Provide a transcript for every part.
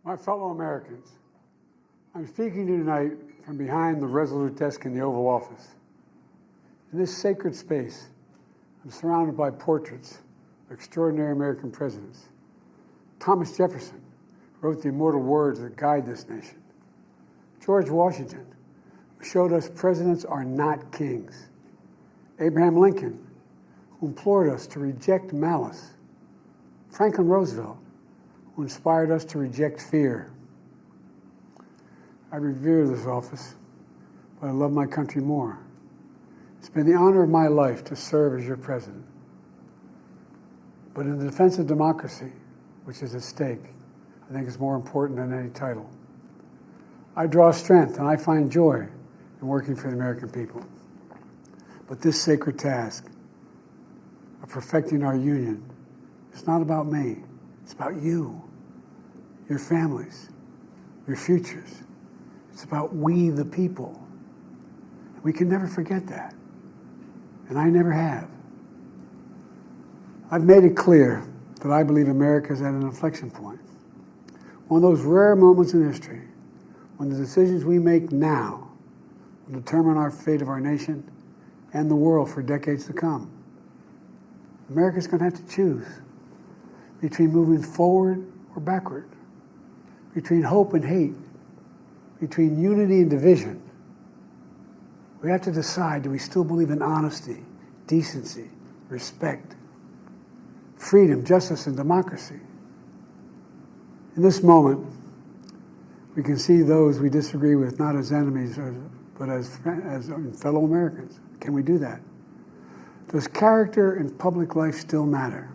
My fellow Americans, I'm speaking to you tonight from behind the resolute desk in the Oval Office. In this sacred space, I'm surrounded by portraits of extraordinary American presidents. Thomas Jefferson wrote the immortal words that guide this nation. George Washington, who showed us presidents are not kings. Abraham Lincoln, who implored us to reject malice. Franklin Roosevelt, who inspired us to reject fear. I revere this office, but I love my country more. It's been the honor of my life to serve as your president. But in the defense of democracy, which is at stake, I think is more important than any title. I draw strength and I find joy in working for the American people. But this sacred task of perfecting our union is not about me. It's about you, your families, your futures. It's about we, the people. We can never forget that. And I never have. I've made it clear that I believe America is at an inflection point. One of those rare moments in history when the decisions we make now will determine our fate of our nation and the world for decades to come. America's going to have to choose between moving forward or backward, between hope and hate, between unity and division. We have to decide, do we still believe in honesty, decency, respect, freedom, justice, and democracy? In this moment, we can see those we disagree with not as enemies, but as fellow Americans. Can we do that? Does character in public life still matter?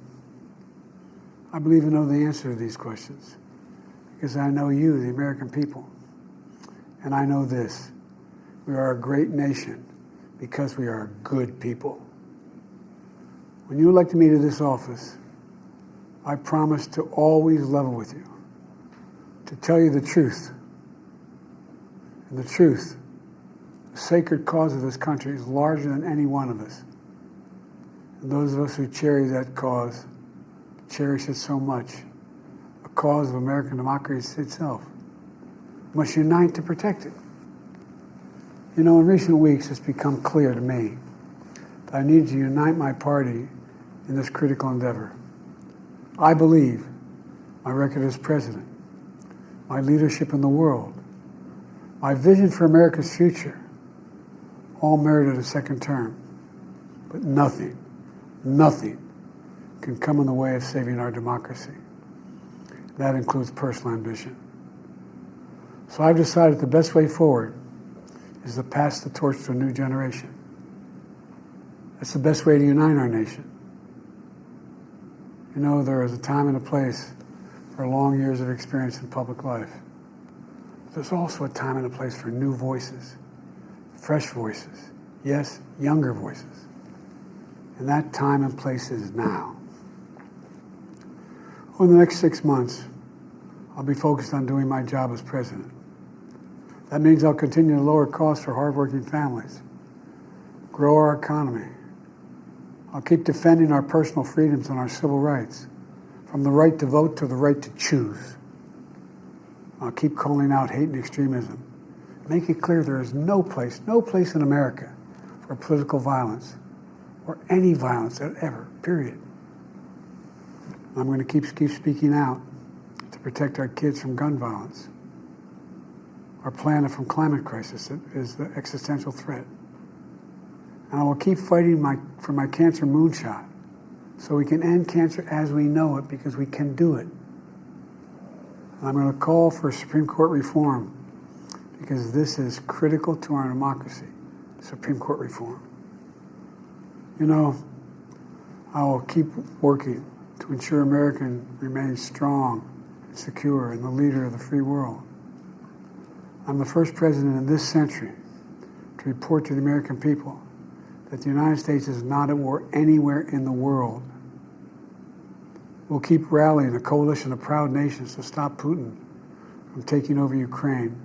I believe I know the answer to these questions because I know you, the American people. And I know this, we are a great nation because we are good people. When you elected me to this office, I promised to always level with you, to tell you the truth. And the truth, the sacred cause of this country is larger than any one of us. And those of us who cherish that cause, cherish it so much, a cause of American democracy itself, must unite to protect it. You know, in recent weeks, it's become clear to me that I need to unite my party in this critical endeavor. I believe my record as president, my leadership in the world, my vision for America's future, all merited a second term. But nothing can come in the way of saving our democracy. That includes personal ambition. So I've decided the best way forward is to pass the torch to a new generation. That's the best way to unite our nation. You know, there is a time and a place for long years of experience in public life. There's also a time and a place for new voices, fresh voices, yes, younger voices. And that time and place is now. Over the next 6 months, I'll be focused on doing my job as president. That means I'll continue to lower costs for hardworking families, grow our economy. I'll keep defending our personal freedoms and our civil rights, from the right to vote to the right to choose. I'll keep calling out hate and extremism. Make it clear there is no place in America for political violence or any violence ever, period. I'm going to keep speaking out to protect our kids from gun violence. Our planet from climate crisis is the existential threat. And I will keep fighting for my cancer moonshot so we can end cancer as we know it, because we can do it. And I'm going to call for Supreme Court reform because this is critical to our democracy, Supreme Court reform. You know, I will keep working to ensure America remains strong and secure and the leader of the free world. I'm the first president in this century to report to the American people that the United States is not at war anywhere in the world. We'll keep rallying a coalition of proud nations to stop Putin from taking over Ukraine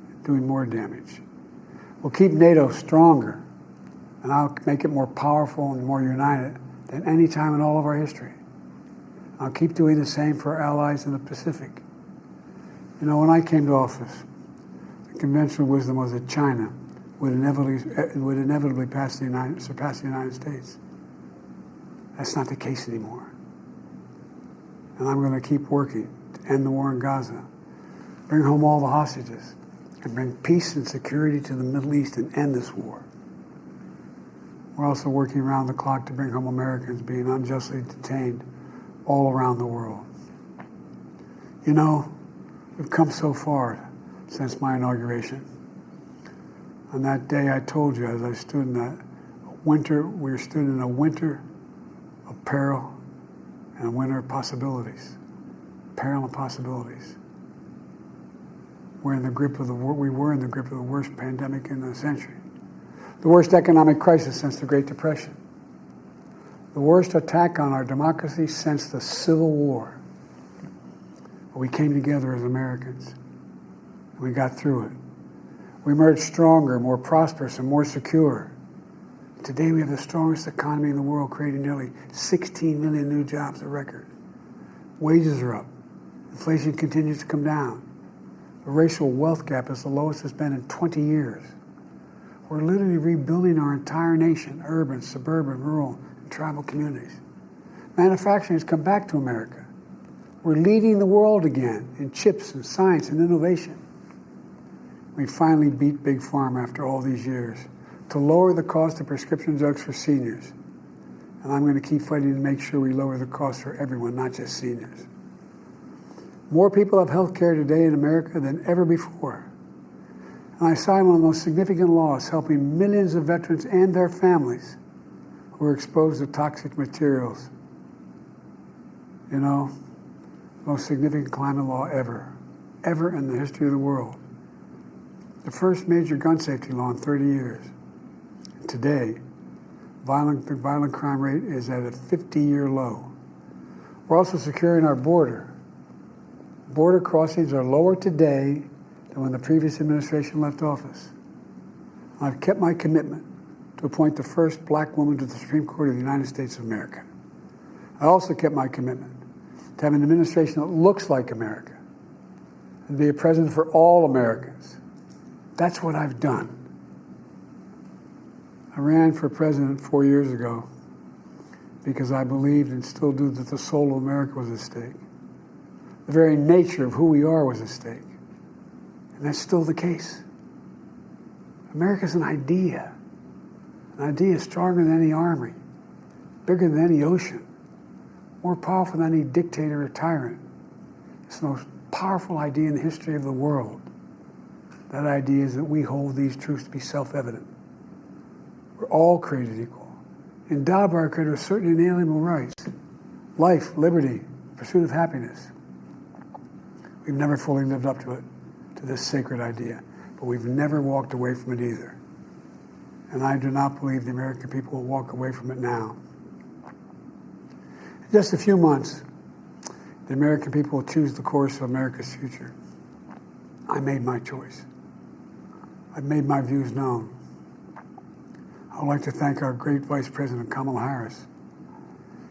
and doing more damage. We'll keep NATO stronger, and I'll make it more powerful and more united than any time in all of our history. I'll keep doing the same for our allies in the Pacific. You know, when I came to office, the conventional wisdom was that China would inevitably surpass the United States. That's not the case anymore. And I'm going to keep working to end the war in Gaza, bring home all the hostages, and bring peace and security to the Middle East and end this war. We're also working around the clock to bring home Americans being unjustly detained all around the world. You know, we've come so far since my inauguration. On that day, I told you, as I stood in that winter, we stood in a winter of peril and a winter of possibilities. Peril and possibilities. We were in the grip of the worst pandemic in a century. The worst economic crisis since the Great Depression. The worst attack on our democracy since the Civil War. But we came together as Americans, and we got through it. We emerged stronger, more prosperous, and more secure. Today we have the strongest economy in the world, creating nearly 16 million new jobs, a record. Wages are up. Inflation continues to come down. The racial wealth gap is the lowest it's been in 20 years. We're literally rebuilding our entire nation, urban, suburban, rural, and tribal communities. Manufacturing has come back to America. We're leading the world again in chips and science and innovation. We finally beat Big Pharma after all these years to lower the cost of prescription drugs for seniors. And I'm going to keep fighting to make sure we lower the cost for everyone, not just seniors. More people have health care today in America than ever before. And I signed one of the most significant laws helping millions of veterans and their families who are exposed to toxic materials. You know, most significant climate law ever in the history of the world. The first major gun safety law in 30 years. And today, the violent crime rate is at a 50-year low. We're also securing our border. Border crossings are lower today than when the previous administration left office. I've kept my commitment to appoint the first black woman to the Supreme Court of the United States of America. I also kept my commitment to have an administration that looks like America and be a president for all Americans. That's what I've done. I ran for president 4 years ago because I believed and still do that the soul of America was at stake. The very nature of who we are was at stake. And that's still the case. America's an idea. An idea stronger than any army, bigger than any ocean, more powerful than any dictator or tyrant. It's the most powerful idea in the history of the world. That idea is that we hold these truths to be self-evident. We're all created equal, endowed by our Creator with certain inalienable rights: life, liberty, pursuit of happiness. We've never fully lived up to it, to this sacred idea, but we've never walked away from it either. And I do not believe the American people will walk away from it now. In just a few months, the American people will choose the course of America's future. I made my choice. I've made my views known. I would like to thank our great Vice President Kamala Harris.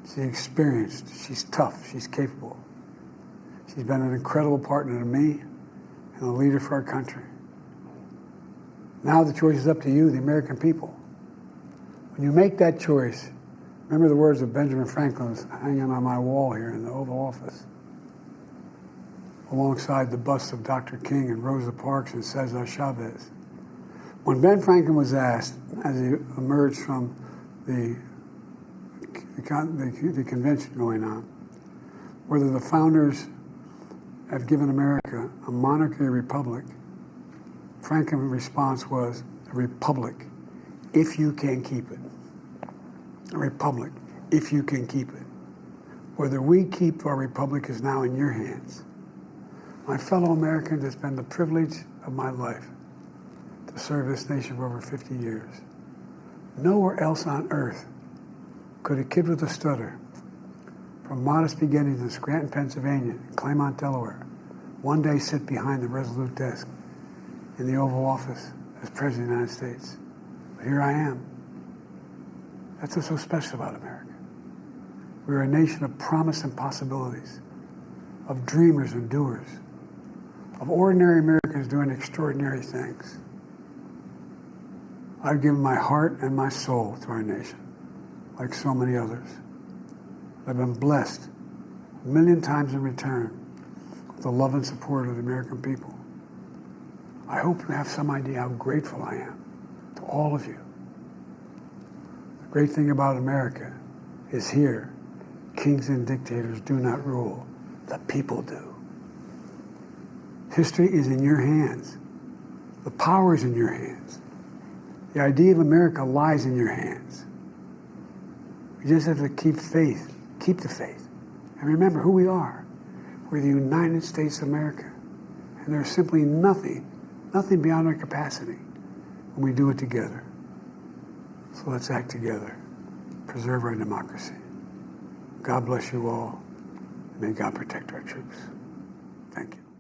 She's experienced, she's tough, she's capable. She's been an incredible partner to me and a leader for our country. Now the choice is up to you, the American people. When you make that choice, remember the words of Benjamin Franklin hanging on my wall here in the Oval Office, alongside the busts of Dr. King and Rosa Parks and Cesar Chavez. When Ben Franklin was asked, as he emerged from the convention going on, whether the founders have given America a monarchy or republic, Franklin's response was, a republic, if you can keep it. A republic, if you can keep it. Whether we keep our republic is now in your hands. My fellow Americans, it's been the privilege of my life to serve this nation for over 50 years. Nowhere else on earth could a kid with a stutter, from modest beginnings in Scranton, Pennsylvania, and Claymont, Delaware, one day sit behind the resolute desk in the Oval Office as President of the United States. But here I am. That's what's so special about America. We're a nation of promise and possibilities, of dreamers and doers, of ordinary Americans doing extraordinary things. I've given my heart and my soul to our nation, like so many others. I've been blessed a million times in return with the love and support of the American people. I hope you have some idea how grateful I am to all of you. The great thing about America is here, kings and dictators do not rule, the people do. History is in your hands. The power is in your hands. The idea of America lies in your hands. We just have to keep faith, keep the faith, and remember who we are. We're the United States of America, and there's simply nothing beyond our capacity when we do it together. So let's act together, preserve our democracy. God bless you all, and may God protect our troops. Thank you.